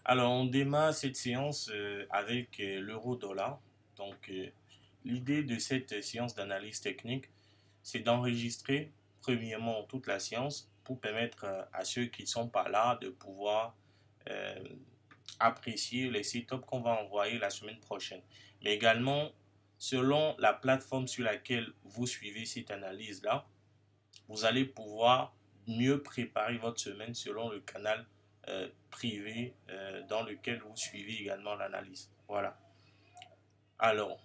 Alors, on démarre cette séance avec l'euro-dollar. Donc, l'idée de cette séance d'analyse technique, c'est d'enregistrer premièrement toute la séance pour permettre à ceux qui ne sont pas là de pouvoir euh, apprécier les setups qu'on va envoyer la semaine prochaine. Mais également, selon la plateforme sur laquelle vous suivez cette analyse-là, vous allez pouvoir mieux préparer votre semaine selon le canal privé dans lequel vous suivez également l'analyse. Voilà. Alors,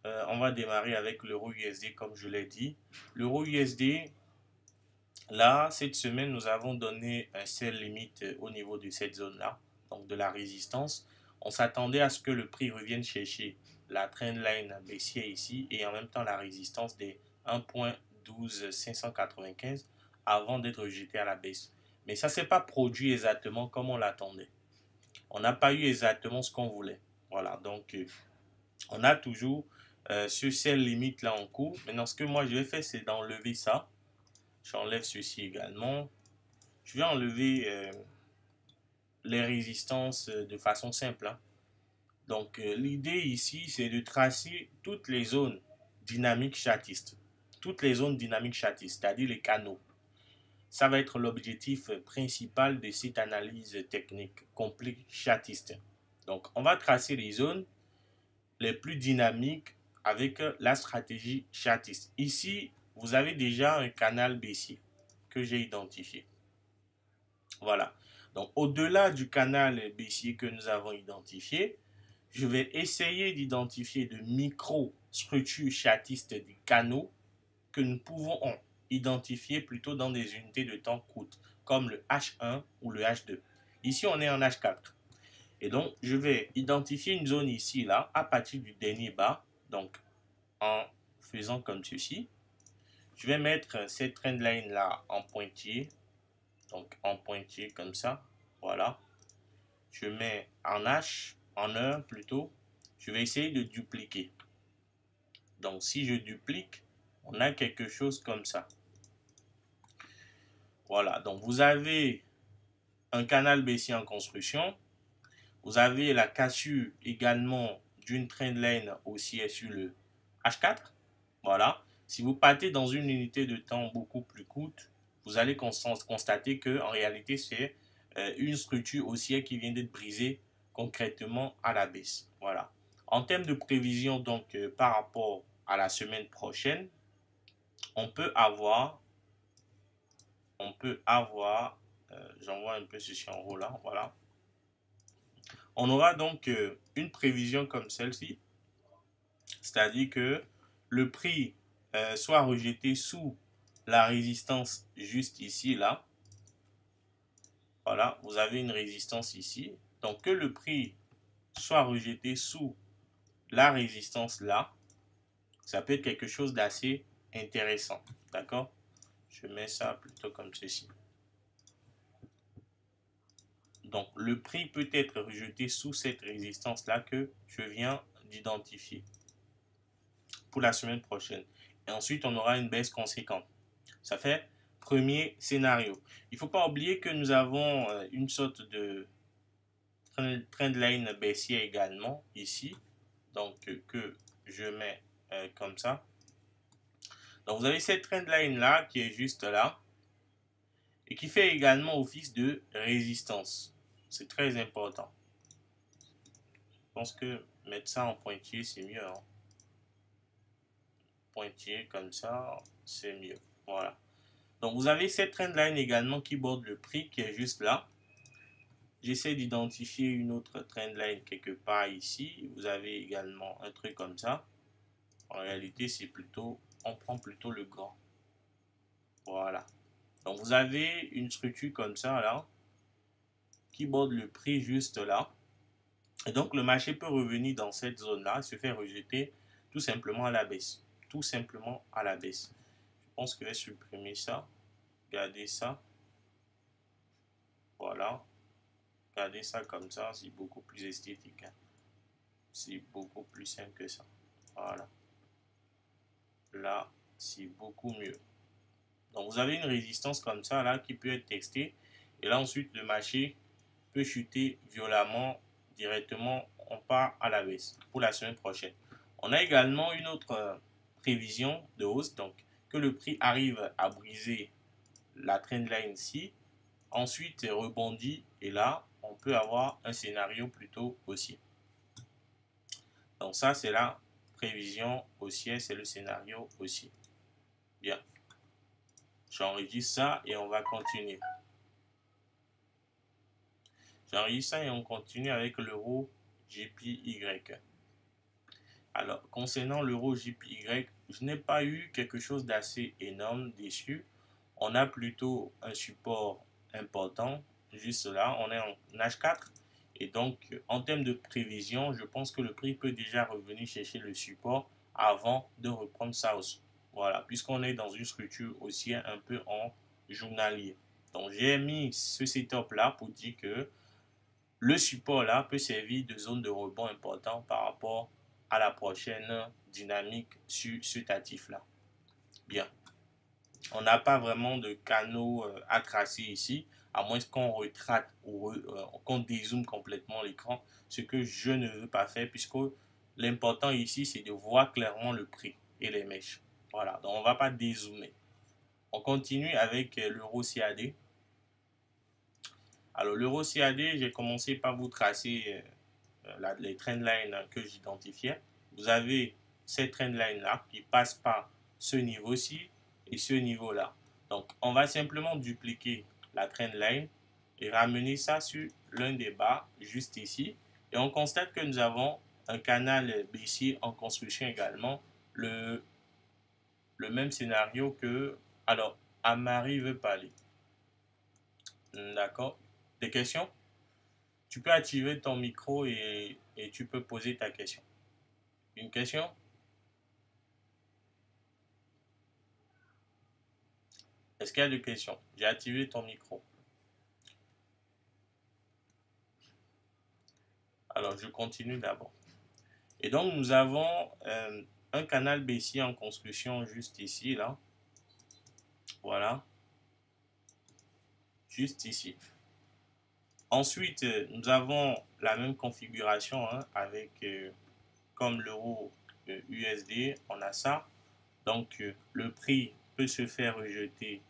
on va démarrer avec l'euro USD comme je l'ai dit. L'euro USD, là, cette semaine, nous avons donné un sell limite au niveau de cette zone-là, donc de la résistance. On s'attendait à ce que le prix revienne chercher la trendline baissière ici et en même temps la résistance des 1.12595 avant d'être rejeté à la baisse. Mais ça ne s'est pas produit exactement comme on l'attendait. On n'a pas eu exactement ce qu'on voulait. Voilà, donc on a toujours ce sell limite là en cours. Maintenant, ce que moi je vais faire, c'est d'enlever ça. J'enlève ceci également. Je vais enlever les résistances de façon simple, hein. Donc, l'idée ici, c'est de tracer toutes les zones dynamiques chatistes. Toutes les zones dynamiques chatistes, c'est-à-dire les canaux. Ça va être l'objectif principal de cette analyse technique complète chatiste. Donc, on va tracer les zones les plus dynamiques avec la stratégie chatiste. Ici, vous avez déjà un canal baissier que j'ai identifié. Voilà. Donc, au-delà du canal baissier que nous avons identifié, je vais essayer d'identifier de micro-structures chatistes des canaux que nous pouvons identifier plutôt dans des unités de temps courtes, comme le H1 ou le H2. Ici, on est en H4. Et donc, je vais identifier une zone ici, là, à partir du dernier bas. Donc, en faisant comme ceci, je vais mettre cette trendline là en pointillé. Donc, en pointillé comme ça. Voilà. Je mets en H, en heure plutôt. Je vais essayer de dupliquer. Donc, si je duplique, on a quelque chose comme ça. Voilà. Donc, vous avez un canal baissier en construction. Vous avez la cassure également d'une trendline haussière sur le H4. Voilà. Si vous partez dans une unité de temps beaucoup plus courte, vous allez constater que en réalité, c'est une structure haussière qui vient d'être brisée concrètement à la baisse. Voilà. En termes de prévision, donc, par rapport à la semaine prochaine, on peut avoir, j'envoie un peu ceci en haut là, voilà. On aura donc une prévision comme celle-ci, c'est-à-dire que le prix soit rejeté sous la résistance juste ici, là. Voilà, vous avez une résistance ici. Donc que le prix soit rejeté sous la résistance là, ça peut être quelque chose d'assez intéressant. D'accord? Je mets ça plutôt comme ceci. Donc le prix peut être rejeté sous cette résistance là que je viens d'identifier pour la semaine prochaine. Et ensuite, on aura une baisse conséquente. Ça fait premier scénario. Il ne faut pas oublier que nous avons une sorte de trendline baissière également ici. Donc, que je mets comme ça. Donc, vous avez cette trendline là qui est juste là et qui fait également office de résistance. C'est très important. Je pense que mettre ça en pointillé, c'est mieux, hein. Pointillé comme ça, c'est mieux. Voilà. Donc, vous avez cette trendline également qui borde le prix qui est juste là. J'essaie d'identifier une autre trendline quelque part ici. Vous avez également un truc comme ça. En réalité, c'est plutôt, on prend plutôt le grand. Voilà. Donc, vous avez une structure comme ça là qui borde le prix juste là. Et donc, le marché peut revenir dans cette zone-là, se faire rejeter tout simplement à la baisse. Tout simplement à la baisse. Je pense que je vais supprimer ça. Regardez ça. Voilà. Regardez ça comme ça, c'est beaucoup plus esthétique, hein. C'est beaucoup plus simple que ça. Voilà. Là, c'est beaucoup mieux. Donc, vous avez une résistance comme ça, là, qui peut être testée. Et là, ensuite, le marché peut chuter violemment directement. On part à la baisse pour la semaine prochaine. On a également une autre prévision de hausse, donc que le prix arrive à briser la trendline ici, ensuite rebondit et là on peut avoir un scénario plutôt haussier. Donc ça c'est la prévision haussière, c'est le scénario haussier. Bien, j'enregistre ça et on va continuer. J'enregistre ça et on continue avec l'euro JPY. Alors, concernant l'euro JPY, je n'ai pas eu quelque chose d'assez énorme dessus. On a plutôt un support important juste là. On est en H4 et donc en termes de prévision, je pense que le prix peut déjà revenir chercher le support avant de reprendre sa hausse. Voilà, puisqu'on est dans une structure haussière un peu en journalier. Donc j'ai mis ce setup là pour dire que le support là peut servir de zone de rebond important par rapport à la prochaine dynamique sur cet actif là. Bien. On n'a pas vraiment de canaux à tracer ici, à moins qu'on retrate ou qu'on dézoome complètement l'écran, ce que je ne veux pas faire puisque l'important ici c'est de voir clairement le prix et les mèches. Voilà, donc on ne va pas dézoomer. On continue avec l'euro CAD. Alors l'euro CAD, j'ai commencé par vous tracer les trendlines que j'identifiais. Vous avez cette trendline là qui passe par ce niveau-ci et ce niveau-là. Donc on va simplement dupliquer la trendline et ramener ça sur l'un des bas juste ici. Et on constate que nous avons un canal baissier en construction également. Le même scénario que... Alors, Amari veut parler. D'accord. Des questions? Tu peux activer ton micro et tu peux poser ta question. Une question? Est-ce qu'il y a des questions? J'ai activé ton micro. Alors, je continue d'abord. Et donc, nous avons un canal baissier en construction juste ici, là. Voilà. Juste ici. Ensuite, nous avons la même configuration hein, avec, comme l'euro USD, on a ça. Donc, le prix peut se faire rejeter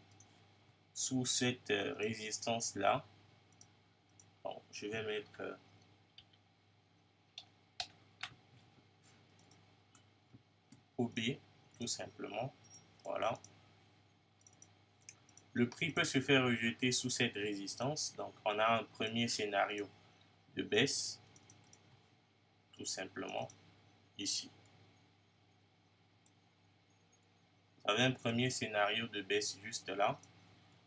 sous cette résistance-là. Bon, je vais mettre OB, tout simplement. Voilà. Le prix peut se faire rejeter sous cette résistance. Donc, on a un premier scénario de baisse, tout simplement, ici. Vous avez un premier scénario de baisse juste là.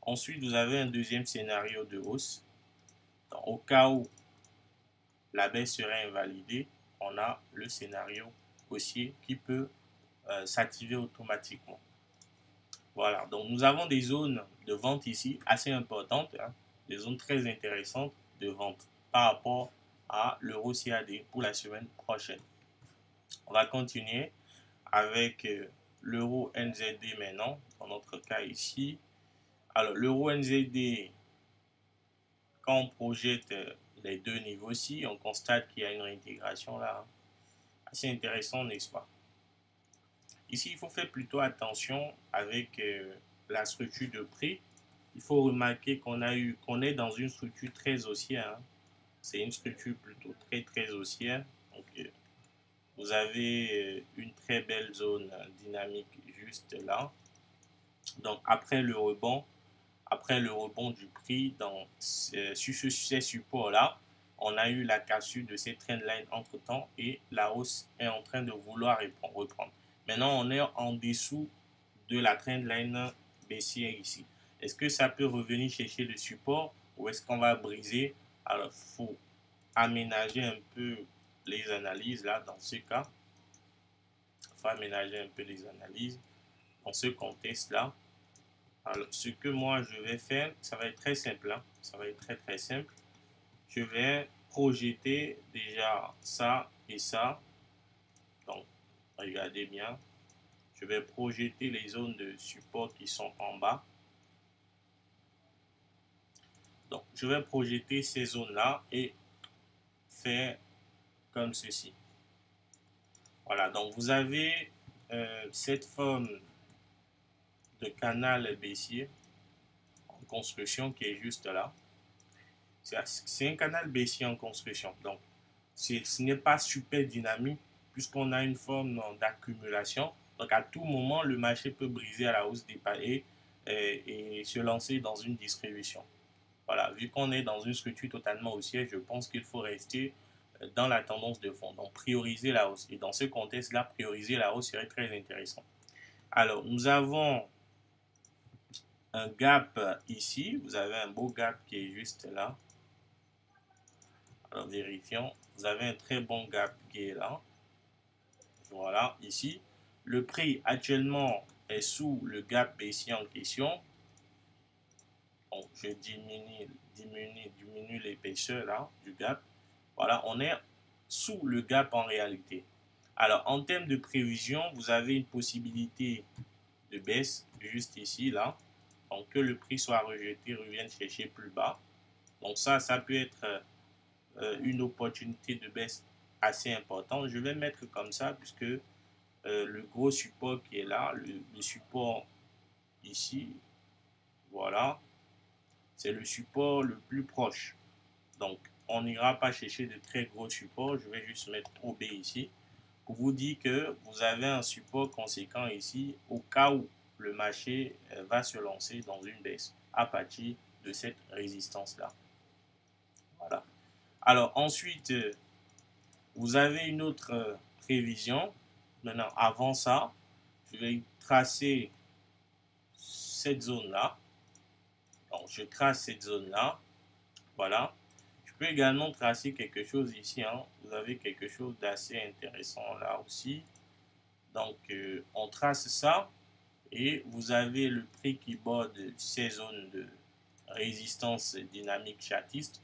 Ensuite, vous avez un deuxième scénario de hausse. Donc, au cas où la baisse serait invalidée, on a le scénario haussier qui peut s'activer automatiquement. Voilà, donc nous avons des zones de vente ici assez importantes, hein, des zones très intéressantes de vente par rapport à l'euro CAD pour la semaine prochaine. On va continuer avec l'euro NZD maintenant, dans notre cas ici. Alors l'euro NZD, quand on projette les deux niveaux-ci, on constate qu'il y a une réintégration là, hein, assez intéressant, n'est-ce pas? Ici, il faut faire plutôt attention avec la structure de prix. Il faut remarquer qu'on est dans une structure très haussière. Hein. C'est une structure plutôt très haussière. Donc, vous avez une très belle zone dynamique juste là. Donc après le rebond du prix sur ces supports-là, on a eu la cassure de ces trendlines entre-temps et la hausse est en train de vouloir reprendre. Maintenant, on est en dessous de la trendline baissière ici. Est-ce que ça peut revenir chercher le support ou est-ce qu'on va briser? Alors, il faut aménager un peu les analyses là dans ce cas. Il faut aménager un peu les analyses dans ce contexte-là. Alors, ce que moi je vais faire, ça va être très simple. Hein. Ça va être très simple. Je vais projeter déjà ça et ça. Donc, regardez bien. Je vais projeter les zones de support qui sont en bas. Donc, je vais projeter ces zones-là et faire comme ceci. Voilà, donc vous avez cette forme de canal baissier en construction qui est juste là. C'est un canal baissier en construction. Donc, ce n'est pas super dynamique puisqu'on a une forme d'accumulation. Donc, à tout moment, le marché peut briser à la hausse des paliers et se lancer dans une distribution. Voilà, vu qu'on est dans une structure totalement haussière, je pense qu'il faut rester dans la tendance de fond. Donc, prioriser la hausse. Et dans ce contexte-là, prioriser la hausse serait très intéressant. Alors, nous avons un gap ici. Vous avez un beau gap qui est juste là. Alors, vérifions. Vous avez un très bon gap qui est là. Voilà, ici. Le prix actuellement est sous le gap baissier en question. Donc, je diminue l'épaisseur là du gap. Voilà, on est sous le gap en réalité. Alors, en termes de prévision, vous avez une possibilité de baisse juste ici, là. Donc, que le prix soit rejeté, revienne chercher plus bas. Donc, ça peut être une opportunité de baisse assez importante. Je vais mettre comme ça, puisque le gros support qui est là, le support ici, voilà, c'est le support le plus proche. Donc, on n'ira pas chercher de très gros supports. Je vais juste mettre OB ici pour vous dire que vous avez un support conséquent ici au cas où le marché va se lancer dans une baisse à partir de cette résistance-là. Voilà. Alors, ensuite, vous avez une autre prévision. Maintenant, avant ça, je vais tracer cette zone-là. Donc, je trace cette zone-là. Voilà. Je peux également tracer quelque chose ici. Hein. Vous avez quelque chose d'assez intéressant là aussi. Donc, on trace ça et vous avez le prix qui borde ces zones de résistance dynamique chartiste.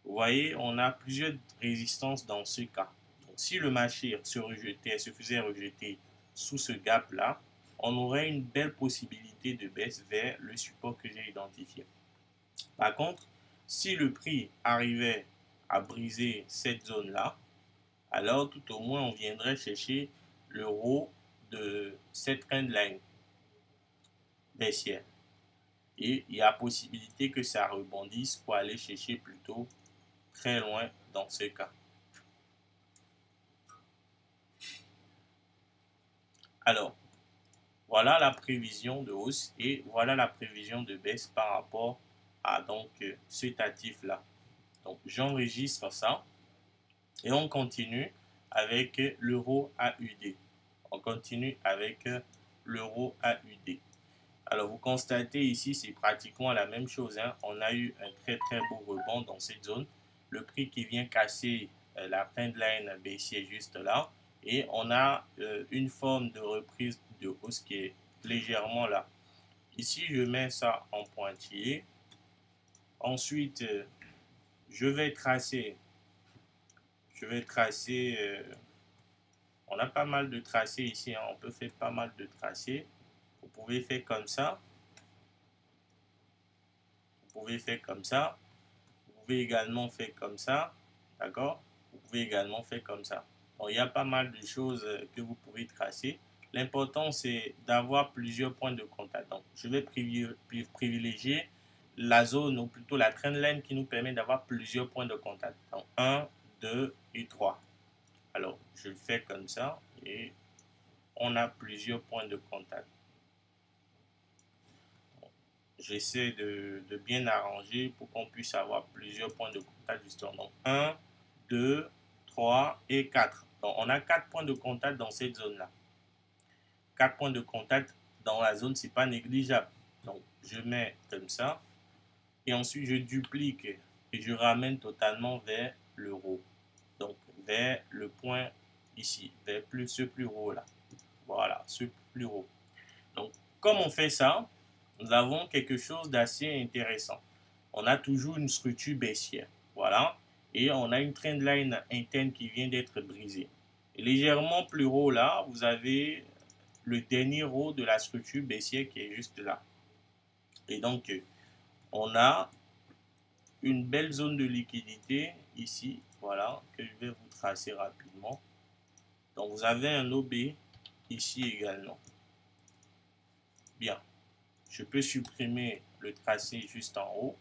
Vous voyez, on a plusieurs résistances dans ce cas. Donc, si le marché se faisait rejeter sous ce gap-là, on aurait une belle possibilité de baisse vers le support que j'ai identifié. Par contre, si le prix arrivait à briser cette zone-là, alors tout au moins on viendrait chercher le haut de cette trendline baissière. Et il y a possibilité que ça rebondisse pour aller chercher plutôt très loin dans ce cas. Alors, voilà la prévision de hausse et voilà la prévision de baisse par rapport à donc cet actif-là. Donc, j'enregistre ça et on continue avec l'euro AUD. On continue avec l'euro AUD. Alors, vous constatez ici, c'est pratiquement la même chose. Hein. On a eu un très très beau rebond dans cette zone. Le prix qui vient casser la trendline baissière juste là. Et on a une forme de reprise de hausse qui est légèrement là. Ici, je mets ça en pointillé. Ensuite, je vais tracer. On a pas mal de tracés ici. Hein. On peut faire pas mal de tracés. Vous pouvez faire comme ça. Vous pouvez faire comme ça. Vous pouvez également faire comme ça. D'accord? Vous pouvez également faire comme ça. Donc, il y a pas mal de choses que vous pouvez tracer. L'important, c'est d'avoir plusieurs points de contact. Donc, je vais privilégier la zone, ou plutôt la trendline qui nous permet d'avoir plusieurs points de contact. Donc, 1, 2 et 3. Alors, je le fais comme ça et on a plusieurs points de contact. J'essaie de bien arranger pour qu'on puisse avoir plusieurs points de contact justement. Donc 1, 2, 3 et 4. Donc on a 4 points de contact dans cette zone-là. 4 points de contact dans la zone, c'est pas négligeable. Donc je mets comme ça et ensuite je duplique et je ramène totalement vers le haut. Donc vers le point ici, vers ce plus haut là. Voilà, ce plus haut. Donc comme on fait ça, nous avons quelque chose d'assez intéressant. On a toujours une structure baissière. Voilà. Et on a une trendline interne qui vient d'être brisée. Et légèrement plus haut là, vous avez le dernier haut de la structure baissière qui est juste là. Et donc, on a une belle zone de liquidité ici, voilà, que je vais vous tracer rapidement. Donc vous avez un OB ici également. Bien, je peux supprimer le tracé juste en haut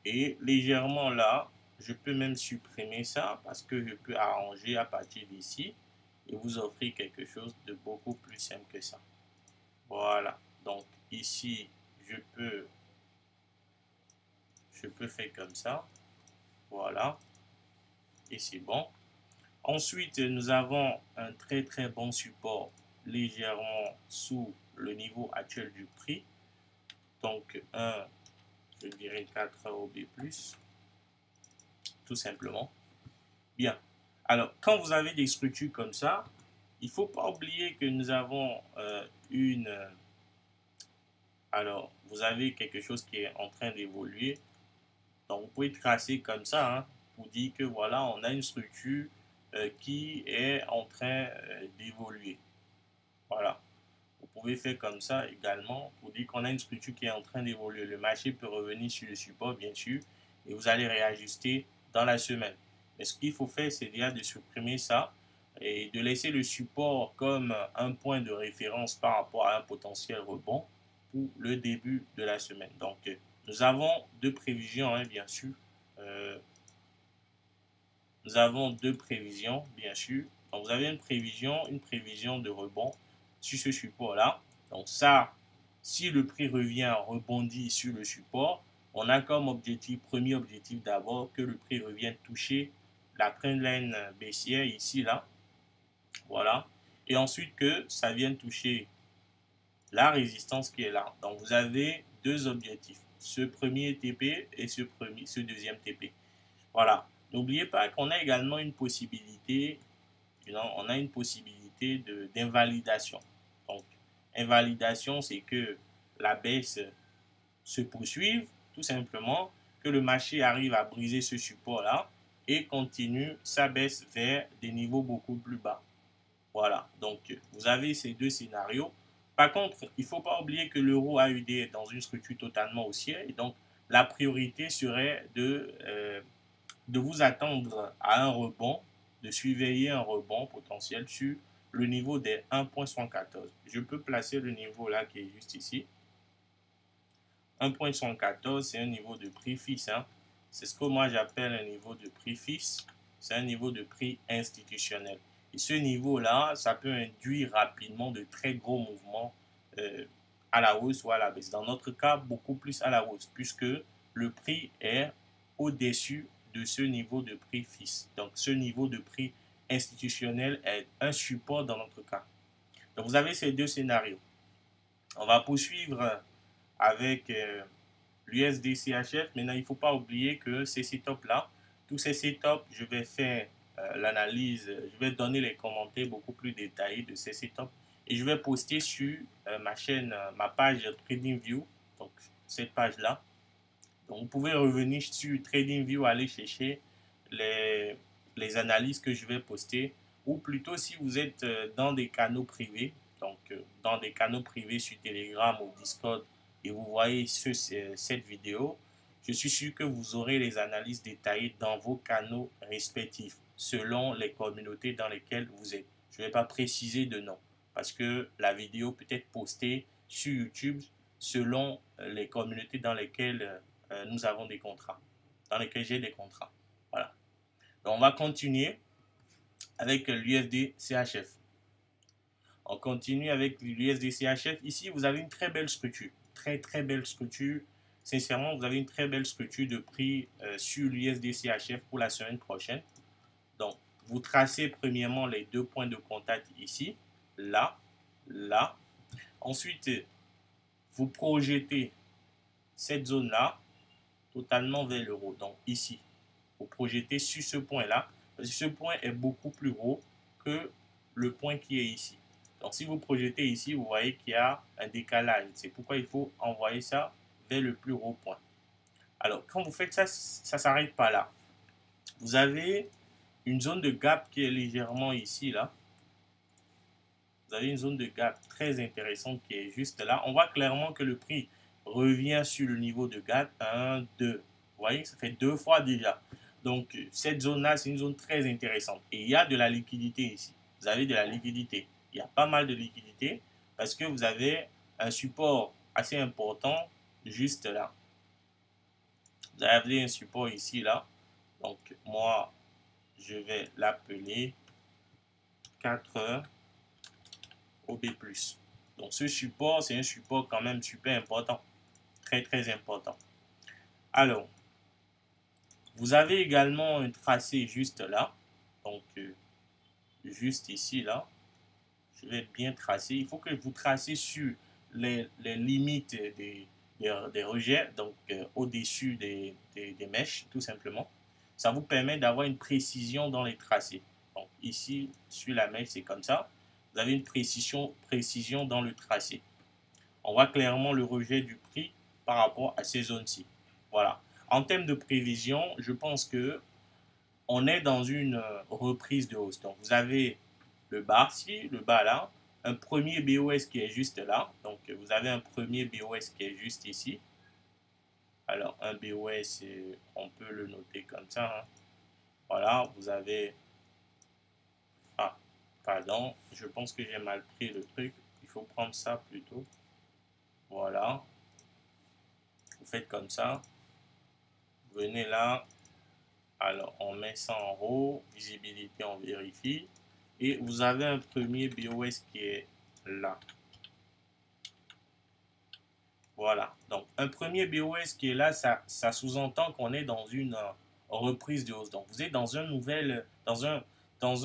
et légèrement là, je peux même supprimer ça parce que je peux arranger à partir d'ici et vous offrir quelque chose de beaucoup plus simple que ça. Voilà, donc ici, je peux faire comme ça, voilà, et c'est bon. Ensuite, nous avons un très bon support légèrement sous le niveau actuel du prix. Donc, je dirais 4 OB+, tout simplement. Bien. Alors, quand vous avez des structures comme ça, il ne faut pas oublier que nous avons alors, vous avez quelque chose qui est en train d'évoluer. Donc, vous pouvez tracer comme ça, hein, pour dire que voilà, on a une structure qui est en train d'évoluer. Voilà. Vous pouvez faire comme ça également pour dire qu'on a une structure qui est en train d'évoluer. Le marché peut revenir sur le support, bien sûr, et vous allez réajuster dans la semaine. Mais ce qu'il faut faire, c'est déjà de supprimer ça et de laisser le support comme un point de référence par rapport à un potentiel rebond pour le début de la semaine. Donc, nous avons deux prévisions, hein, bien sûr. Euh, Nous avons deux prévisions, bien sûr. Donc, vous avez une prévision de rebond sur ce support-là. Donc, ça, si le prix revient, rebondit sur le support, on a comme objectif, premier objectif d'abord, que le prix revienne toucher la trendline baissière ici, là. Voilà. Et ensuite que ça vienne toucher la résistance qui est là. Donc, vous avez deux objectifs. Ce premier TP et ce deuxième TP. Voilà. N'oubliez pas qu'on a également une possibilité, on a une possibilité d'invalidation. Donc, invalidation, c'est que la baisse se poursuive, tout simplement, que le marché arrive à briser ce support-là et continue sa baisse vers des niveaux beaucoup plus bas. Voilà, donc vous avez ces deux scénarios. Par contre, il ne faut pas oublier que l'euro AUD est dans une structure totalement haussière et donc la priorité serait de vous attendre à un rebond, de surveiller un rebond potentiel sur le niveau des 1.114. Je peux placer le niveau là qui est juste ici. 1.114, c'est un niveau de prix fixe. Hein. C'est ce que moi j'appelle un niveau de prix fixe. C'est un niveau de prix institutionnel. Et ce niveau-là, ça peut induire rapidement de très gros mouvements à la hausse ou à la baisse. Dans notre cas, beaucoup plus à la hausse, puisque le prix est au-dessus de ce niveau de prix fixe. Donc, ce niveau de prix institutionnel est un support dans notre cas. Donc, vous avez ces deux scénarios. On va poursuivre avec l'USD-CHF. Maintenant, il ne faut pas oublier que ces setups-là, tous ces setups, je vais faire l'analyse, je vais donner les commentaires beaucoup plus détaillés de ces setups et je vais poster sur ma chaîne, ma page TradingView, donc cette page-là. Donc, vous pouvez revenir sur TradingView, aller chercher les analyses que je vais poster, ou plutôt si vous êtes dans des canaux privés, donc dans des canaux privés sur Telegram ou Discord, et vous voyez cette vidéo, je suis sûr que vous aurez les analyses détaillées dans vos canaux respectifs, selon les communautés dans lesquelles vous êtes. Je ne vais pas préciser de nom, parce que la vidéo peut être postée sur YouTube selon les communautés dans lesquelles nous avons des contrats, dans lesquels j'ai des contrats. Voilà. Donc, on va continuer avec l'USD CHF. On continue avec l'USD CHF. Ici, vous avez une très belle structure. Très belle structure. Sincèrement, vous avez une très belle structure de prix sur l'USD CHF pour la semaine prochaine. Donc, vous tracez premièrement les deux points de contact ici, là, là. Ensuite, vous projetez cette zone-là totalement vers l'euro. Donc ici, vous projetez sur ce point-là, parce que ce point est beaucoup plus haut que le point qui est ici. Donc si vous projetez ici, vous voyez qu'il y a un décalage. C'est pourquoi il faut envoyer ça vers le plus haut point. Alors quand vous faites ça, ça ne s'arrête pas là. Vous avez une zone de gap qui est légèrement ici, là. Vous avez une zone de gap très intéressante qui est juste là. On voit clairement que le prix revient sur le niveau de gap 1, 2. voyez, ça fait 2 fois déjà. Donc, cette zone-là, c'est une zone très intéressante. Et il y a de la liquidité ici. Vous avez de la liquidité. Il y a pas mal de liquidité parce que vous avez un support assez important juste là. Vous avez un support ici, là. Donc, moi, je vais l'appeler 4 OB+. Donc, ce support, c'est un support quand même super important. Très, très important. Alors, vous avez également un tracé juste là. Donc, juste ici, là. Je vais bien tracer. Il faut que vous tracez sur les limites des rejets, donc au-dessus des mèches, tout simplement. Ça vous permet d'avoir une précision dans les tracés. Donc, ici, sur la mèche, c'est comme ça. Vous avez une précision dans le tracé. On voit clairement le rejet du prix par rapport à ces zones-ci. Voilà. En termes de prévision, je pense que on est dans une reprise de hausse. Donc, vous avez le bas-ci, le bas là, un premier BOS qui est juste là. Donc, vous avez un premier BOS qui est juste ici. Alors, un BOS, on peut le noter comme ça. Hein. Voilà, vous avez... Ah, pardon, je pense que j'ai mal pris le truc. Il faut prendre ça plutôt. Voilà. Vous faites comme ça. Venez là. Alors, on met ça en haut. Visibilité, on vérifie. Et vous avez un premier BOS qui est là. Voilà. Donc, un premier BOS qui est là, ça sous-entend qu'on est dans une reprise de hausse. Donc, vous êtes dans un nouvel, dans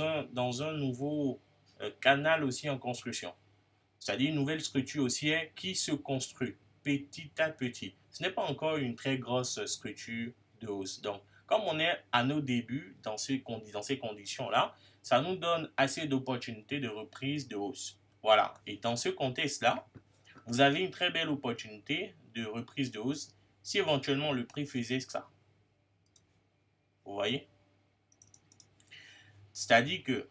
un nouveau canal aussi en construction. C'est-à-dire une nouvelle structure haussière qui se construit petit à petit. Ce n'est pas encore une très grosse structure de hausse. Donc, comme on est à nos débuts dans ces conditions-là, ça nous donne assez d'opportunités de reprise de hausse. Voilà. Et dans ce contexte-là, vous avez une très belle opportunité de reprise de hausse si éventuellement le prix faisait ça. Vous voyez? C'est-à-dire que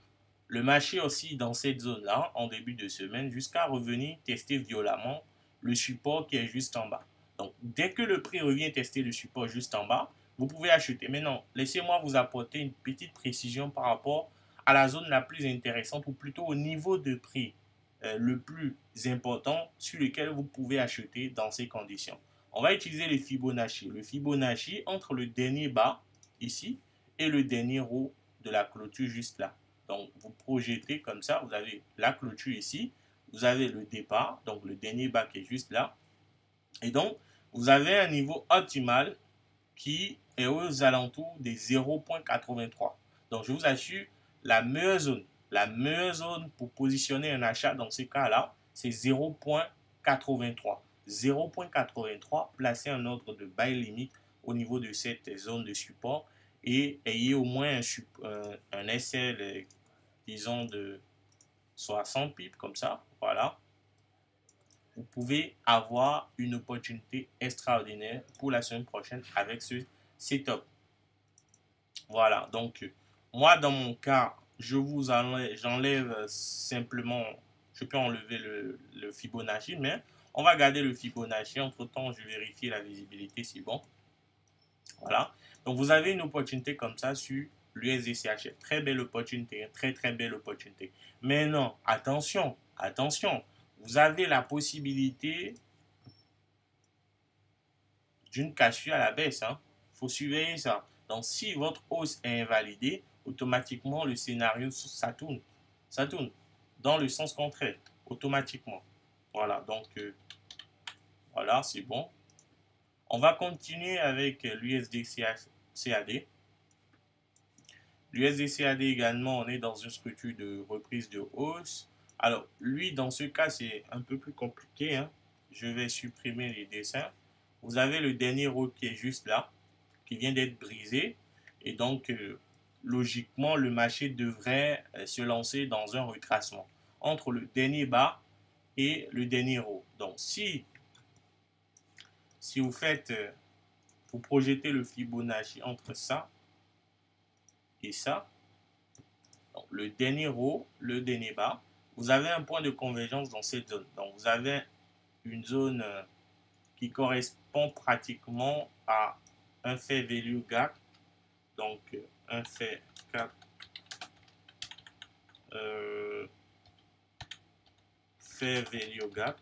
le marché aussi dans cette zone-là, en début de semaine, jusqu'à revenir tester violemment le support qui est juste en bas. Donc, dès que le prix revient tester le support juste en bas, vous pouvez acheter. Maintenant, laissez-moi vous apporter une petite précision par rapport à la zone la plus intéressante, ou plutôt au niveau de prix le plus important sur lequel vous pouvez acheter dans ces conditions. On va utiliser le Fibonacci. Le Fibonacci entre le dernier bas, ici, et le dernier haut de la clôture juste là. Donc, vous projetez comme ça, vous avez la clôture ici, vous avez le départ, donc le dernier bas qui est juste là. Et donc, vous avez un niveau optimal qui est aux alentours des 0,83. Donc, je vous assure, la meilleure zone pour positionner un achat dans ces cas-là, c'est 0,83. 0,83, placez un ordre de buy limite au niveau de cette zone de support et ayez au moins un SL, disons, de 60 pips, comme ça, voilà. Vous pouvez avoir une opportunité extraordinaire pour la semaine prochaine avec ce setup. Voilà, donc moi dans mon cas, j'enlève simplement, je peux enlever le Fibonacci, mais on va garder le Fibonacci. Entre temps, je vérifie la visibilité, c'est bon. Voilà, donc vous avez une opportunité comme ça sur l'USDCHF. Très belle opportunité, très très belle opportunité. Mais non, attention, attention, vous avez la possibilité d'une cassure à la baisse. Il faut surveiller ça. Donc, si votre hausse est invalidée, automatiquement, le scénario, ça tourne. Ça tourne dans le sens contraire, automatiquement. Voilà, donc, voilà, c'est bon. On va continuer avec l'USD-CAD. L'USD-CAD également, on est dans une structure de reprise de hausse. Alors, lui, dans ce cas, c'est un peu plus compliqué. Je vais supprimer les dessins. Vous avez le dernier haut qui est juste là, qui vient d'être brisé. Et donc, logiquement, le marché devrait se lancer dans un retracement entre le dernier bas et le dernier haut. Donc, si vous faites, vous projetez le Fibonacci entre ça et ça, donc le dernier haut, le dernier bas, vous avez un point de convergence dans cette zone. Donc, vous avez une zone qui correspond pratiquement à un fair value gap. Donc, un fair gap. Fair value gap.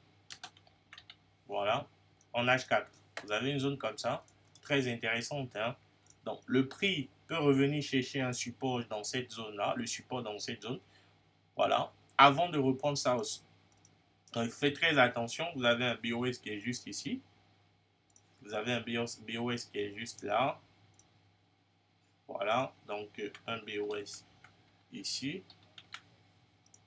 Voilà. En H4. Vous avez une zone comme ça. Très intéressante. Hein? Donc, le prix peut revenir chercher un support dans cette zone-là. Le support dans cette zone. Voilà. Avant de reprendre sa hausse. Donc, faites très attention. Vous avez un BOS qui est juste ici. Vous avez un BOS qui est juste là. Voilà. Donc, un BOS ici.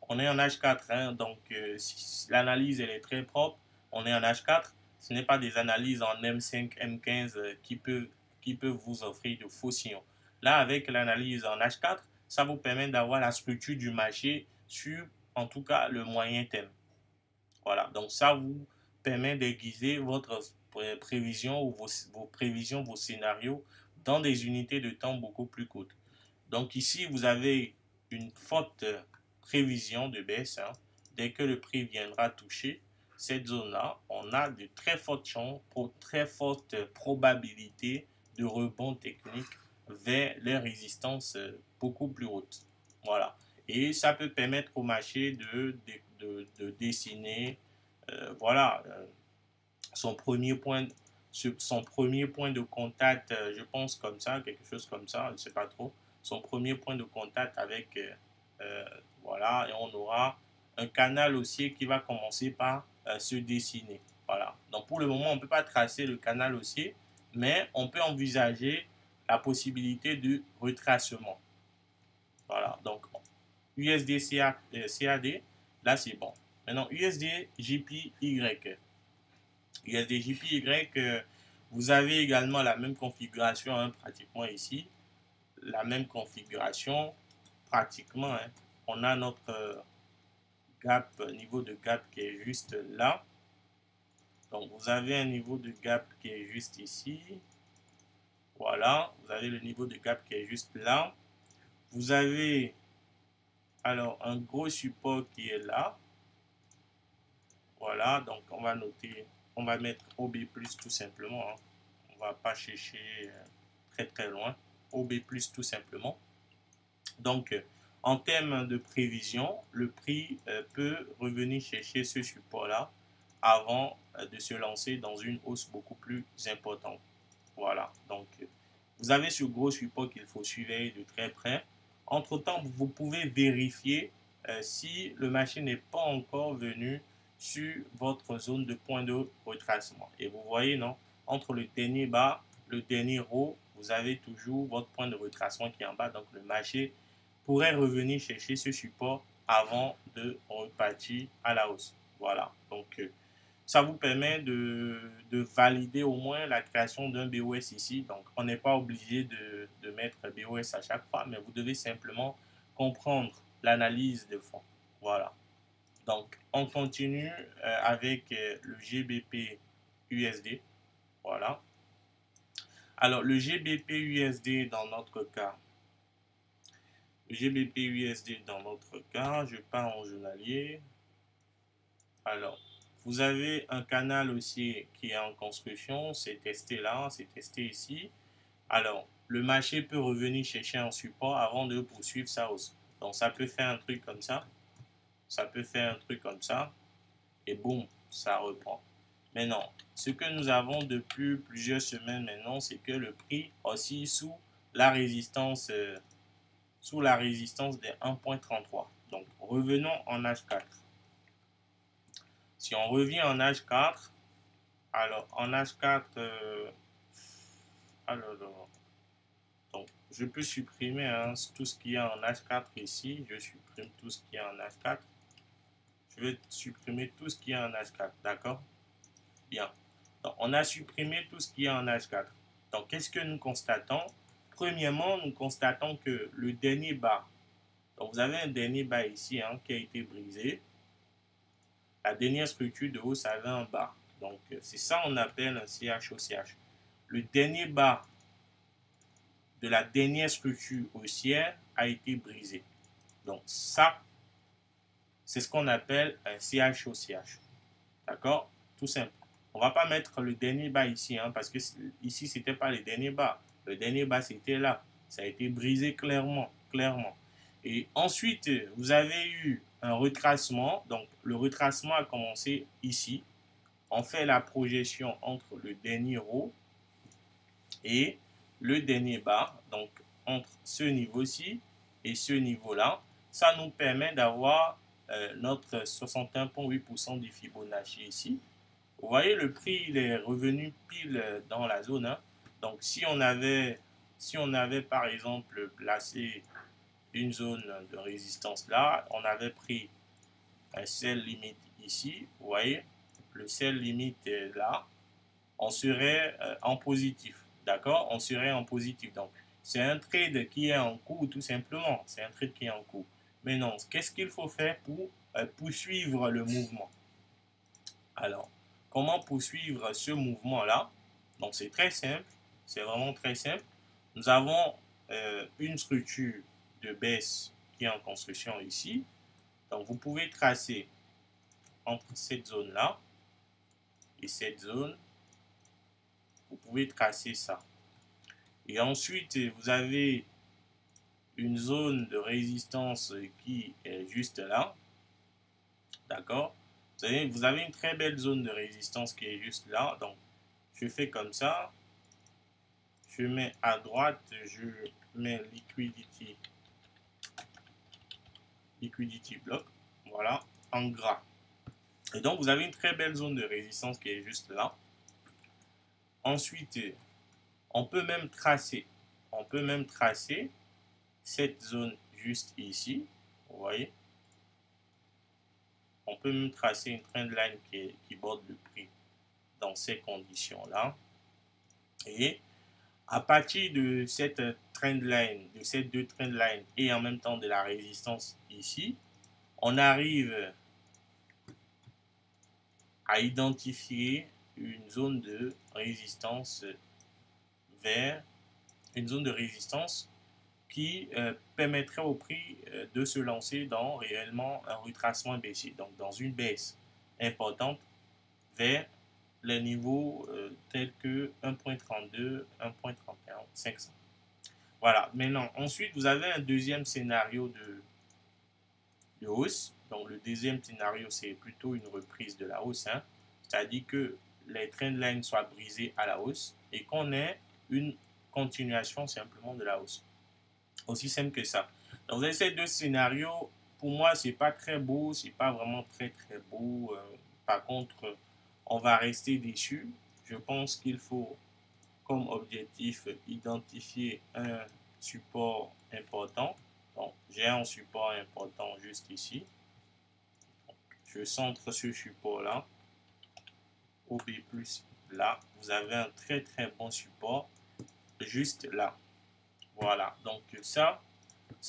On est en H4. Hein, donc, si l'analyse elle est très propre. On est en H4. Ce n'est pas des analyses en M5, M15 qui peuvent vous offrir de faux signaux. Là, avec l'analyse en H4, ça vous permet d'avoir la structure du marché sur, en tout cas, le moyen terme. Voilà, donc ça vous permet d'aiguiser votre prévision ou vos prévisions, vos scénarios dans des unités de temps beaucoup plus courtes. Donc ici, vous avez une forte prévision de baisse. Hein. Dès que le prix viendra toucher cette zone-là, on a de très fortes chances, très fortes probabilités de rebond technique vers les résistances beaucoup plus hautes. Voilà. Et ça peut permettre au marché de dessiner voilà, son premier point de contact, je pense comme ça, quelque chose comme ça, je ne sais pas trop, son premier point de contact avec, voilà, et on aura un canal haussier qui va commencer par se dessiner. Voilà. Donc pour le moment, on ne peut pas tracer le canal haussier, mais on peut envisager la possibilité de retracement. Voilà. Donc USD CAD, là c'est bon. Maintenant, USD JPY. USD JPY, vous avez également la même configuration, hein, pratiquement ici. La même configuration, pratiquement. Hein. On a notre gap, niveau de gap qui est juste là. Donc, vous avez un niveau de gap qui est juste ici. Voilà, vous avez le niveau de gap qui est juste là. Vous avez alors un gros support qui est là. Voilà, donc on va noter, on va mettre OB+, tout simplement. Hein. On va pas chercher très loin. OB+, tout simplement. Donc, en termes de prévision, le prix peut revenir chercher ce support-là avant de se lancer dans une hausse beaucoup plus importante. Voilà, donc vous avez ce gros support qu'il faut suivre de très près. Entre-temps, vous pouvez vérifier si le marché n'est pas encore venu sur votre zone de point de retracement. Et vous voyez, non, entre le dernier bas, le dernier haut, vous avez toujours votre point de retracement qui est en bas. Donc, le marché pourrait revenir chercher ce support avant de repartir à la hausse. Voilà, donc ça vous permet de valider au moins la création d'un BOS ici. Donc, on n'est pas obligé de mettre BOS à chaque fois, mais vous devez simplement comprendre l'analyse de fond. Voilà. Donc, on continue avec le GBP USD. Voilà. Alors, le GBP USD dans notre cas, je pars en journalier. Alors, vous avez un canal aussi qui est en construction, c'est testé là, c'est testé ici. Alors, le marché peut revenir chercher un support avant de poursuivre sa hausse. Donc, ça peut faire un truc comme ça. Ça peut faire un truc comme ça. Et boum, ça reprend. Maintenant, ce que nous avons depuis plusieurs semaines maintenant, c'est que le prix oscille sous la résistance des 1.33. Donc, revenons en H4. Si on revient en H4, alors en H4, donc je peux supprimer hein, tout ce qu'il y a en H4 ici. Je supprime tout ce qu'il y a en H4. Je vais supprimer tout ce qu'il y a en H4, d'accord? Bien. Donc, on a supprimé tout ce qu'il y a en H4. Donc, qu'est-ce que nous constatons? Premièrement, nous constatons que le dernier bas, donc vous avez un dernier bas ici hein, qui a été brisé. La dernière structure de hausse avait un bas. Donc, c'est ça qu'on appelle un CHOCH. Le dernier bas de la dernière structure haussière a été brisé. Donc, ça, c'est ce qu'on appelle un CHOCH. D'accord? Tout simple. On va pas mettre le dernier bas ici, hein, parce que ici, c'était pas le dernier bas. Le dernier bas, c'était là. Ça a été brisé clairement, clairement. Et ensuite, vous avez eu un retracement. Donc, le retracement a commencé ici. On fait la projection entre le dernier haut et le dernier bas. Donc, entre ce niveau-ci et ce niveau-là. Ça nous permet d'avoir notre 61,8% du Fibonacci ici. Vous voyez, le prix il est revenu pile dans la zone, hein. Donc, si on avait par exemple placé une zone de résistance là, on avait pris un sell limite ici, vous voyez, le sell limite est là, on serait en positif, d'accord? On serait en positif. Donc, c'est un trade qui est en cours, tout simplement. C'est un trade qui est en cours. Mais non, qu'est-ce qu'il faut faire pour poursuivre le mouvement? Alors, comment poursuivre ce mouvement-là? Donc, c'est très simple. C'est vraiment très simple. Nous avons une structure de baisse qui est en construction ici. Donc, vous pouvez tracer entre cette zone-là et cette zone. Vous pouvez tracer ça. Et ensuite, vous avez une zone de résistance qui est juste là. D'accord? Vous avez une très belle zone de résistance qui est juste là. Donc, je fais comme ça. Je mets à droite, je mets liquidity block. Voilà, en gras. Et donc, vous avez une très belle zone de résistance qui est juste là. Ensuite, on peut même tracer. On peut même tracer cette zone juste ici. Vous voyez? On peut même tracer une trendline qui borde le prix dans ces conditions-là. Et à partir de cette trendline, de ces deux trendlines et en même temps de la résistance ici, on arrive à identifier une zone de résistance vers une zone de résistance qui permettrait au prix de se lancer dans réellement un retracement baissier, donc dans une baisse importante vers les niveaux tels que 1.32, 1.31, 500. Voilà, maintenant, ensuite, vous avez un deuxième scénario de hausse. Donc, le deuxième scénario, c'est plutôt une reprise de la hausse, hein. C'est-à-dire que les trendlines soient brisées à la hausse et qu'on ait une continuation simplement de la hausse. Aussi simple que ça. Donc, vous avez ces deux scénarios. Pour moi, c'est pas très beau, c'est pas vraiment très très beau. Par contre, on va rester déçu. Je pense qu'il faut, comme objectif, identifier un support important. Donc, j'ai un support important juste ici. Donc, je centre ce support-là. OB plus là. Vous avez un très très bon support juste là. Voilà. Donc, ça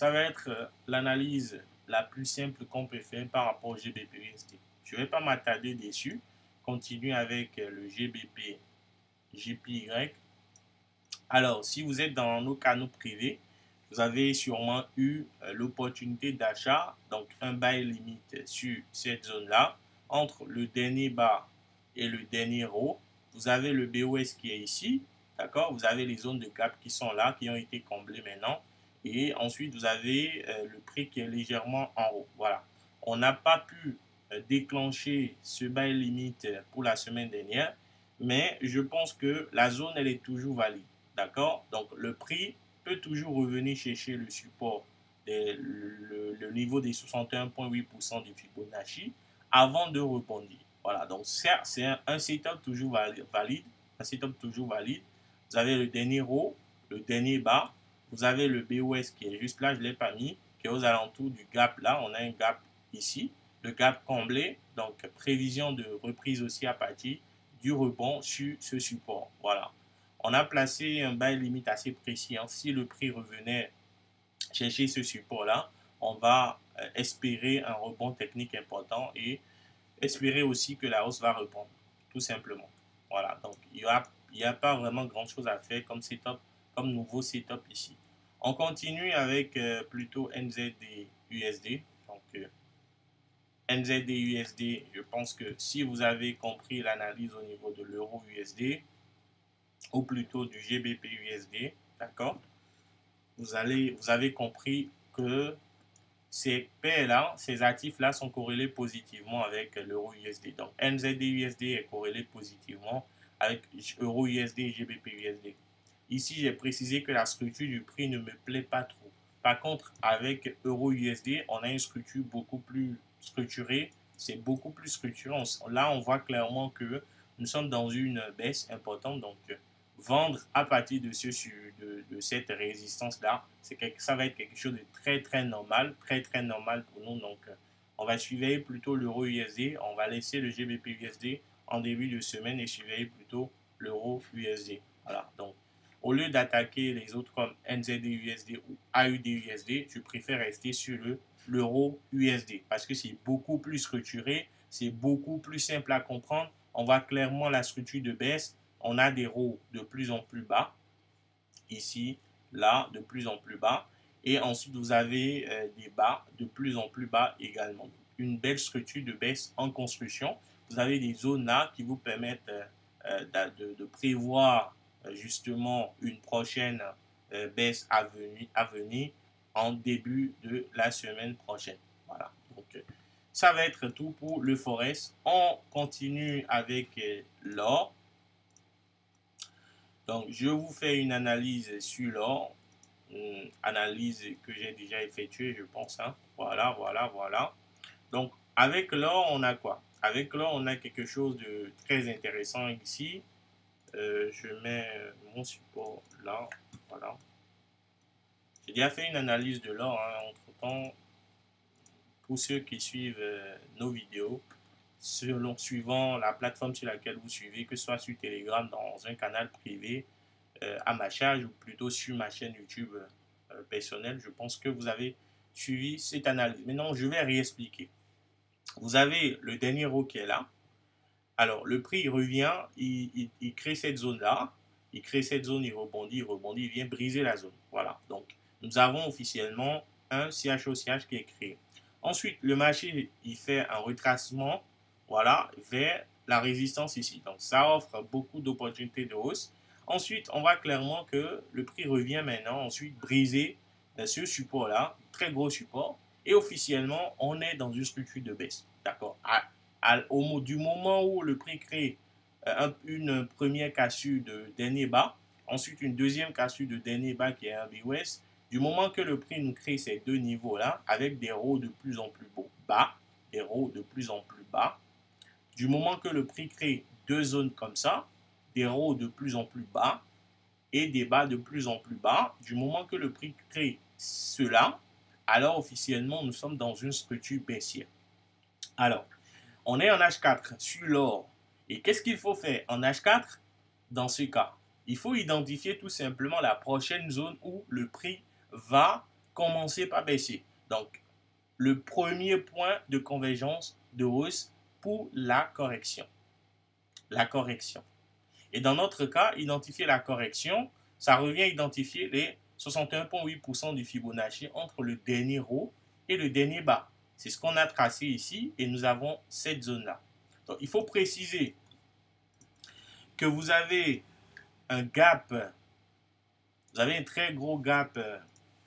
va être l'analyse la plus simple qu'on peut faire par rapport au GBP-USD. Je ne vais pas m'attarder dessus. Continue avec le GBP JPY. Alors, si vous êtes dans nos canaux privés, vous avez sûrement eu l'opportunité d'achat, donc un buy limite sur cette zone-là, entre le dernier bas et le dernier haut. Vous avez le BOS qui est ici, d'accord? Vous avez les zones de gap qui sont là, qui ont été comblées maintenant. Et ensuite, vous avez le prix qui est légèrement en haut. Voilà. On n'a pas pu déclencher ce buy limite pour la semaine dernière, mais je pense que la zone, elle est toujours valide. D'accord? Donc, le prix peut toujours revenir chercher le support, le niveau des 61,8% du Fibonacci avant de rebondir. Voilà, donc c'est un setup toujours valide, un setup toujours valide. Vous avez le dernier haut, le dernier bas, vous avez le BOS qui est juste là, je ne l'ai pas mis, qui est aux alentours du gap là, on a un gap ici, le gap comblé, donc prévision de reprise aussi à partir du rebond sur ce support. Voilà. On a placé un buy limite assez précis, hein. Si le prix revenait chercher ce support-là, on va espérer un rebond technique important et espérer aussi que la hausse va répondre, tout simplement. Voilà, donc il n'y a pas vraiment grand-chose à faire comme setup, comme nouveau setup ici. On continue avec plutôt NZD USD. Donc, NZD-USD, je pense que si vous avez compris l'analyse au niveau de l'euro-USD, ou plutôt du GBP-USD, d'accord, vous avez compris que ces paires-là, ces actifs-là sont corrélés positivement avec l'euro-USD. Donc, NZD-USD est corrélé positivement avec euro-USD et GBP-USD. Ici, j'ai précisé que la structure du prix ne me plaît pas trop. Par contre, avec euro-USD, on a une structure beaucoup plus structurée. C'est beaucoup plus structuré. Là, on voit clairement que nous sommes dans une baisse importante. Donc, vendre à partir de cette résistance-là, ça va être quelque chose de très normal pour nous. Donc, on va surveiller plutôt l'euro USD, on va laisser le GBP USD en début de semaine et surveiller plutôt l'euro USD. Voilà, donc au lieu d'attaquer les autres comme NZD USD ou AUD USD, je préfère rester sur l'euro USD parce que c'est beaucoup plus structuré, c'est beaucoup plus simple à comprendre. On voit clairement la structure de baisse. On a des hauts de plus en plus bas, ici, là, de plus en plus bas. Et ensuite, vous avez des bas de plus en plus bas également. Une belle structure de baisse en construction. Vous avez des zones là qui vous permettent de prévoir justement une prochaine baisse à venir en début de la semaine prochaine. Voilà. Donc, ça va être tout pour le Forex. On continue avec l'or. Donc, je vous fais une analyse sur l'or. Analyse que j'ai déjà effectuée, je pense. Hein. Voilà. Donc, avec l'or, on a quoi? Avec l'or, on a quelque chose de très intéressant ici. Je mets mon support là. Voilà. J'ai déjà fait une analyse de l'or. Hein, entre-temps, pour ceux qui suivent nos vidéos, suivant la plateforme sur laquelle vous suivez, que ce soit sur Telegram, dans un canal privé, à ma charge, ou plutôt sur ma chaîne YouTube personnelle, je pense que vous avez suivi cette analyse. Maintenant, je vais réexpliquer. Vous avez le dernier haut qui est là. Alors, le prix, il revient, il crée cette zone-là. Il crée cette zone, il rebondit, il vient briser la zone. Voilà. Donc, nous avons officiellement un CHOCH qui est créé. Ensuite, le marché, il fait un retracement, voilà, vers la résistance ici. Donc, ça offre beaucoup d'opportunités de hausse. Ensuite, on voit clairement que le prix revient maintenant, ensuite briser ce support-là, très gros support. Et officiellement, on est dans une structure de baisse. D'accord. Du moment où le prix crée une première cassure de dernier bas, ensuite une deuxième cassure de dernier bas qui est un BOS, du moment que le prix nous crée ces deux niveaux-là, avec des hauts de plus en plus bas, des hauts de plus en plus bas, du moment que le prix crée deux zones comme ça, des hauts de plus en plus bas et des bas de plus en plus bas, du moment que le prix crée cela, alors officiellement nous sommes dans une structure baissière. Alors, on est en H4 sur l'or. Et qu'est-ce qu'il faut faire en H4 dans ce cas? Il faut identifier tout simplement la prochaine zone où le prix va commencer par baisser. Donc, le premier point de convergence de hausse pour la correction. La correction. Et dans notre cas, identifier la correction, ça revient à identifier les 61,8% du Fibonacci entre le dernier haut et le dernier bas. C'est ce qu'on a tracé ici et nous avons cette zone-là. Donc, il faut préciser que vous avez un gap, vous avez un très gros gap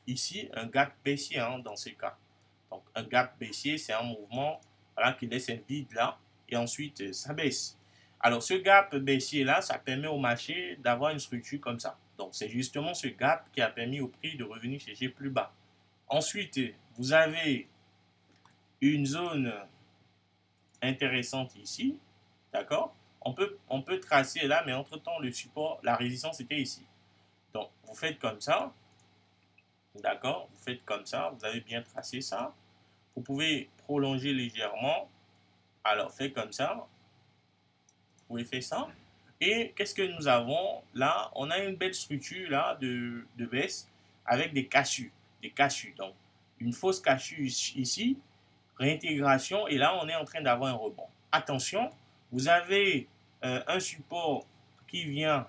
ici, un gap baissier hein, dans ce cas. Donc, un gap baissier, c'est un mouvement voilà, qui laisse un vide là et ensuite ça baisse. Alors, ce gap baissier là, ça permet au marché d'avoir une structure comme ça. Donc, c'est justement ce gap qui a permis au prix de revenir chercher plus bas. Ensuite, vous avez une zone intéressante ici, d'accord? On peut tracer là, mais entre-temps, le support, la résistance était ici. Donc, vous faites comme ça, d'accord? Vous faites comme ça, vous avez bien tracé ça. Vous pouvez prolonger légèrement. Alors, faites comme ça. Vous pouvez faire ça. Et qu'est-ce que nous avons là? On a une belle structure là de baisse avec des cassures. Des cassures. Donc, une fausse cassure ici, réintégration, et là, on est en train d'avoir un rebond. Attention, vous avez un support qui vient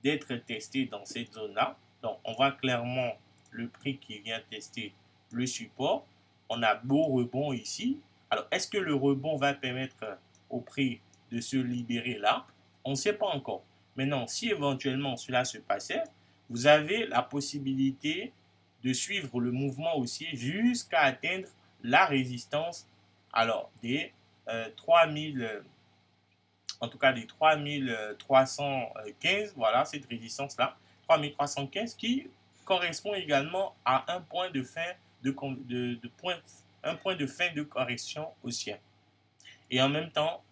d'être testé dans cette zone-là. Donc, on voit clairement le prix qui vient tester le support. On a beau rebond ici. Alors, est-ce que le rebond va permettre au prix de se libérer là? On ne sait pas encore. Maintenant, si éventuellement cela se passait, vous avez la possibilité de suivre le mouvement haussier jusqu'à atteindre la résistance alors des 3000, en tout cas des 3315, voilà cette résistance là, 3315 qui correspond également à un point de fin un point de fin de correction haussière. Et en même temps,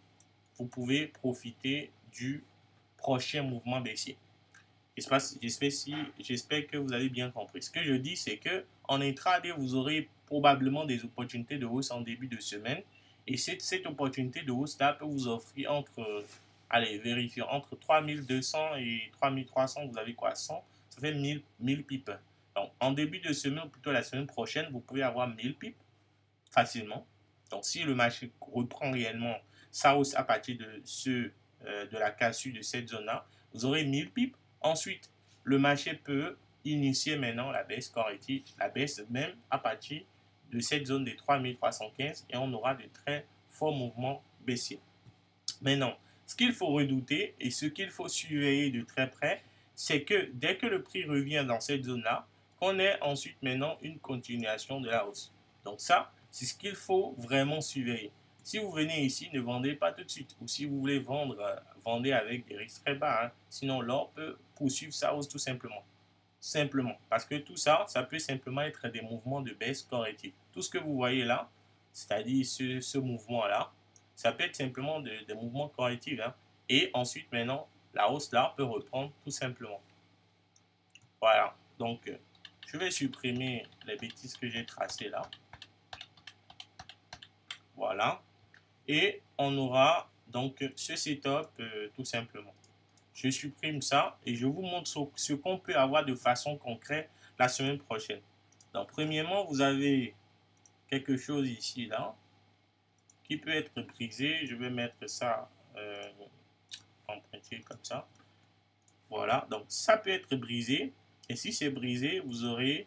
vous pouvez profiter du prochain mouvement baissier. J'espère que vous avez bien compris. Ce que je dis, c'est que en intraday, vous aurez probablement des opportunités de hausse en début de semaine. Et cette opportunité de hausse là peut vous offrir allez, vérifier, entre 3200 et 3300, vous avez quoi? 100, ça fait 1000 pips. Donc, en début de semaine, ou plutôt la semaine prochaine, vous pouvez avoir 1000 pips facilement. Donc, si le marché reprend réellement sa hausse à partir de la cassure de cette zone-là, vous aurez 1000 pips. Ensuite, le marché peut initier maintenant la baisse corrective, la baisse même à partir de cette zone des 3315 et on aura de très forts mouvements baissiers. Maintenant, ce qu'il faut redouter et ce qu'il faut surveiller de très près, c'est que dès que le prix revient dans cette zone-là, qu'on ait ensuite maintenant une continuation de la hausse. Donc ça, c'est ce qu'il faut vraiment surveiller. Si vous venez ici, ne vendez pas tout de suite. Ou si vous voulez vendre, vendez avec des risques très bas. Hein. Sinon, l'or peut poursuivre sa hausse tout simplement. Simplement. Parce que tout ça, ça peut simplement être des mouvements de baisse corrective. Tout ce que vous voyez là, c'est-à-dire ce mouvement-là, ça peut être simplement des mouvements correctifs. Hein. Et ensuite, maintenant, la hausse là peut reprendre tout simplement. Voilà. Donc, je vais supprimer les bêtises que j'ai tracées là. Voilà. Et on aura donc ce setup tout simplement. Je supprime ça et je vous montre ce qu'on peut avoir de façon concrète la semaine prochaine. Donc, premièrement, vous avez quelque chose ici, là, qui peut être brisé. Je vais mettre ça en pointillé comme ça. Voilà, donc ça peut être brisé. Et si c'est brisé, vous aurez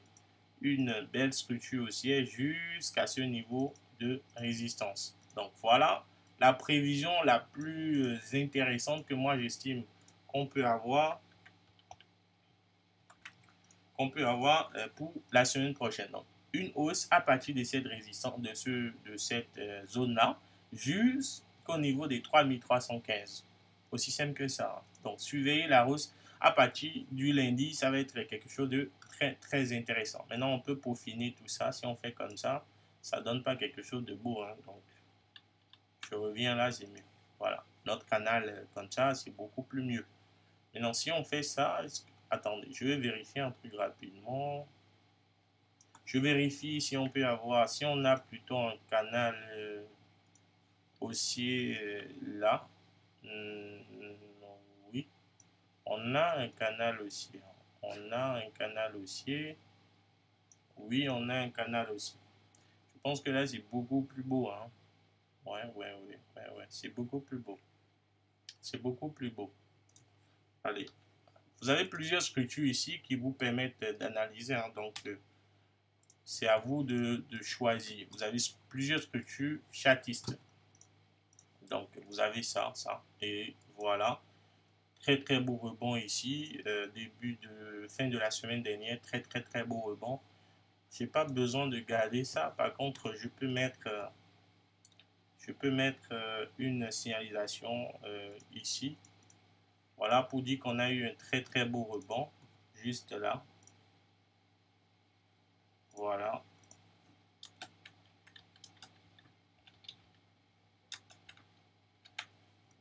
une belle structure haussière jusqu'à ce niveau de résistance. Donc voilà la prévision la plus intéressante que moi j'estime qu'on peut avoir pour la semaine prochaine. Donc une hausse à partir de cette résistance, de cette zone-là, jusqu'au niveau des 3315. Aussi simple que ça. Donc surveillez la hausse à partir du lundi, ça va être quelque chose de très très intéressant. Maintenant, on peut peaufiner tout ça. Si on fait comme ça, ça donne pas quelque chose de beau. Hein. Donc, je reviens là, c'est mieux. Voilà. Notre canal comme ça, c'est beaucoup plus mieux. Maintenant, si on fait ça, attendez, je vais vérifier un truc rapidement. Je vérifie si on peut avoir, si on a plutôt un canal haussier là. Oui, on a un canal haussier. On a un canal haussier. Oui, on a un canal haussier. Je pense que là, c'est beaucoup plus beau. Hein. Ouais. C'est beaucoup plus beau. C'est beaucoup plus beau. Allez. Vous avez plusieurs structures ici qui vous permettent d'analyser. Hein. Donc, c'est à vous de choisir. Vous avez plusieurs structures chartistes. Donc, vous avez ça. Et voilà. Très, très beau rebond ici. Fin de la semaine dernière. Très, très, très beau rebond. Je n'ai pas besoin de garder ça. Par contre, je peux mettre une signalisation ici. Voilà, pour dire qu'on a eu un très, très beau rebond. Juste là. Voilà.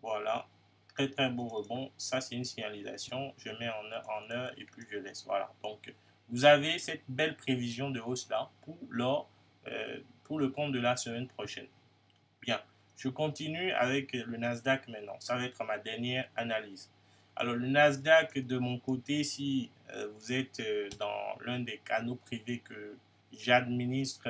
Voilà. Très, très beau rebond. Ça, c'est une signalisation. Je mets en heure et puis je laisse. Voilà. Donc, vous avez cette belle prévision de hausse là pour le compte de la semaine prochaine. Bien. Je continue avec le Nasdaq maintenant. Ça va être ma dernière analyse. Alors, le Nasdaq, de mon côté, si vous êtes dans l'un des canaux privés que j'administre,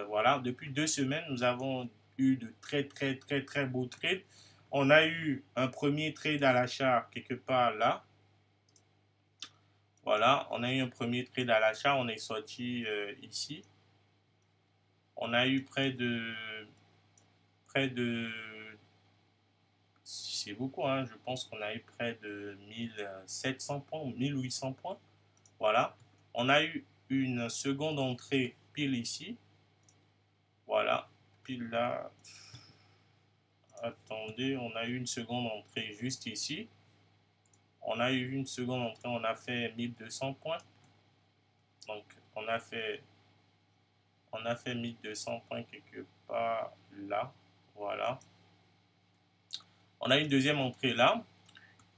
voilà, depuis 2 semaines, nous avons eu de très, très, très, très beaux trades. On a eu un premier trade à l'achat quelque part là. Voilà, on a eu un premier trade à l'achat, on est sorti ici. On a eu près de c'est beaucoup, hein, je pense qu'on a eu près de 1700 points ou 1800 points. Voilà. On a eu une seconde entrée pile ici. Voilà. Pile là. Attendez, on a eu une seconde entrée juste ici. On a eu une seconde entrée, on a fait 1200 points. Donc, on a fait 1200 points quelque part là. Voilà. On a une deuxième entrée là.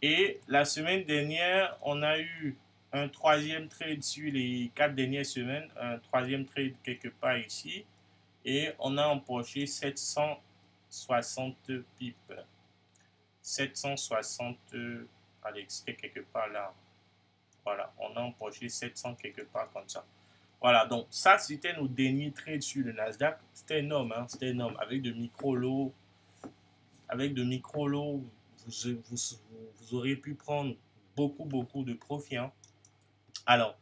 Et la semaine dernière, on a eu un troisième trade sur les 4 dernières semaines. Un troisième trade quelque part ici. Et on a empoché 760 pips. 760, allez, c'était quelque part là. Voilà, on a empoché 700 quelque part comme ça. Voilà, donc ça, c'était nos derniers trades sur le Nasdaq. C'était énorme, hein, c'était énorme. Avec de micro-lots, vous auriez pu prendre beaucoup de profit. Hein. Alors,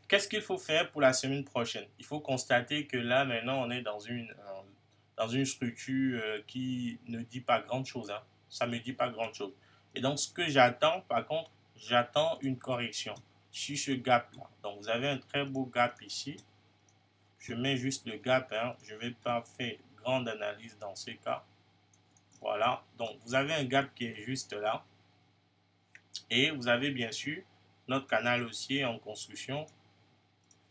qu'est-ce qu'il faut faire pour la semaine prochaine? Il faut constater que là, maintenant, on est dans une structure qui ne dit pas grand-chose. Hein. Ça ne me dit pas grand-chose. Et donc, ce que j'attends, par contre, j'attends une correction sur ce gap-là. Donc, vous avez un très beau gap ici. Je mets juste le gap. Hein. Je ne vais pas faire grande analyse dans ce cas. Voilà. Donc, vous avez un gap qui est juste là. Et vous avez bien sûr notre canal haussier en construction.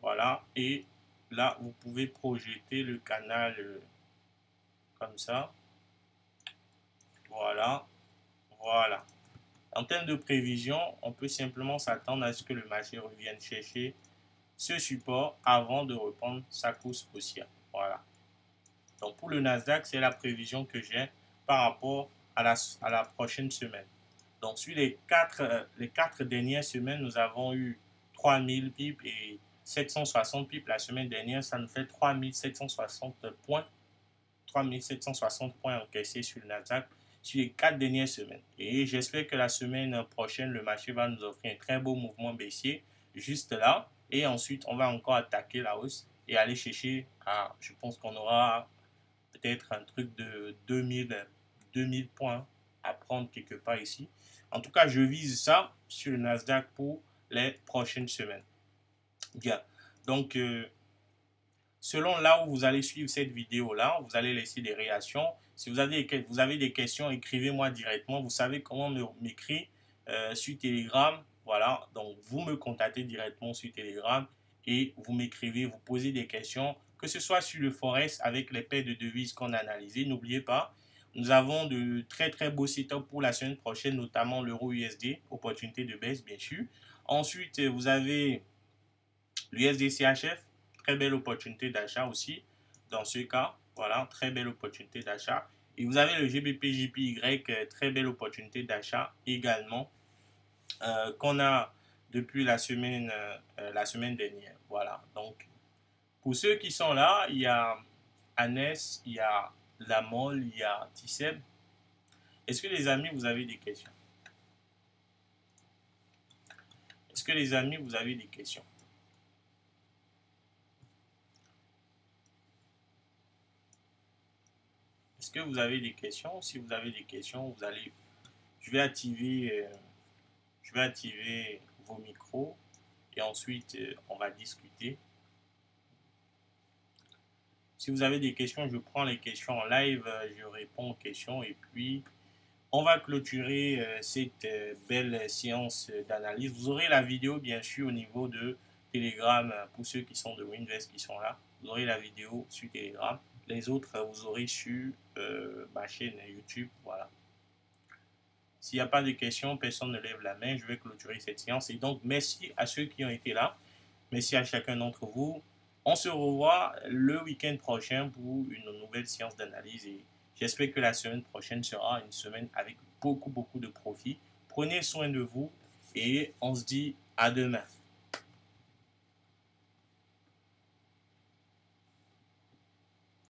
Voilà. Et là, vous pouvez projeter le canal comme ça. Voilà. Voilà. En termes de prévision, on peut simplement s'attendre à ce que le marché revienne chercher ce support avant de reprendre sa course haussière. Voilà. Donc pour le Nasdaq, c'est la prévision que j'ai par rapport à la prochaine semaine. Donc sur les quatre dernières semaines, nous avons eu 3000 pips et 760 pips. La semaine dernière, ça nous fait 3760 points. 3760 points encaissés sur le Nasdaq sur les 4 dernières semaines. Et j'espère que la semaine prochaine, le marché va nous offrir un très beau mouvement baissier juste là. Et ensuite, on va encore attaquer la hausse et aller chercher je pense qu'on aura peut-être un truc de 2000 points à prendre quelque part ici. En tout cas, je vise ça sur le Nasdaq pour les prochaines semaines. Bien. Donc, selon là où vous allez suivre cette vidéo-là, vous allez laisser des réactions. Si vous avez des questions, écrivez-moi directement. Vous savez comment m'écrire sur Telegram. Voilà, donc vous me contactez directement sur Telegram et vous m'écrivez, vous posez des questions, que ce soit sur le Forex avec les paires de devises qu'on a analysées. N'oubliez pas, nous avons de très beaux setups pour la semaine prochaine, notamment l'euro USD, opportunité de baisse bien sûr. Ensuite, vous avez l'USD CHF, très belle opportunité d'achat aussi. Dans ce cas, voilà, très belle opportunité d'achat. Et vous avez le GBP-JPY, très belle opportunité d'achat également, qu'on a depuis la semaine dernière. Voilà, donc pour ceux qui sont là, il y a Anes, il y a Lamol, il y a Tisseb. Est-ce que les amis, vous avez des questions? Est-ce que les amis, vous avez des questions? Est-ce que vous avez des questions? Si vous avez des questions, je vais activer vos micros et ensuite on va discuter. Si vous avez des questions, je prends les questions en live, je réponds aux questions et puis on va clôturer cette belle séance d'analyse. Vous aurez la vidéo bien sûr au niveau de Telegram pour ceux qui sont de Winvest qui sont là. Vous aurez la vidéo sur Telegram. Les autres, vous aurez sur ma chaîne YouTube. Voilà. S'il n'y a pas de questions, personne ne lève la main. Je vais clôturer cette séance. Et donc, merci à ceux qui ont été là. Merci à chacun d'entre vous. On se revoit le week-end prochain pour une nouvelle séance d'analyse. Et j'espère que la semaine prochaine sera une semaine avec beaucoup de profit. Prenez soin de vous et on se dit à demain.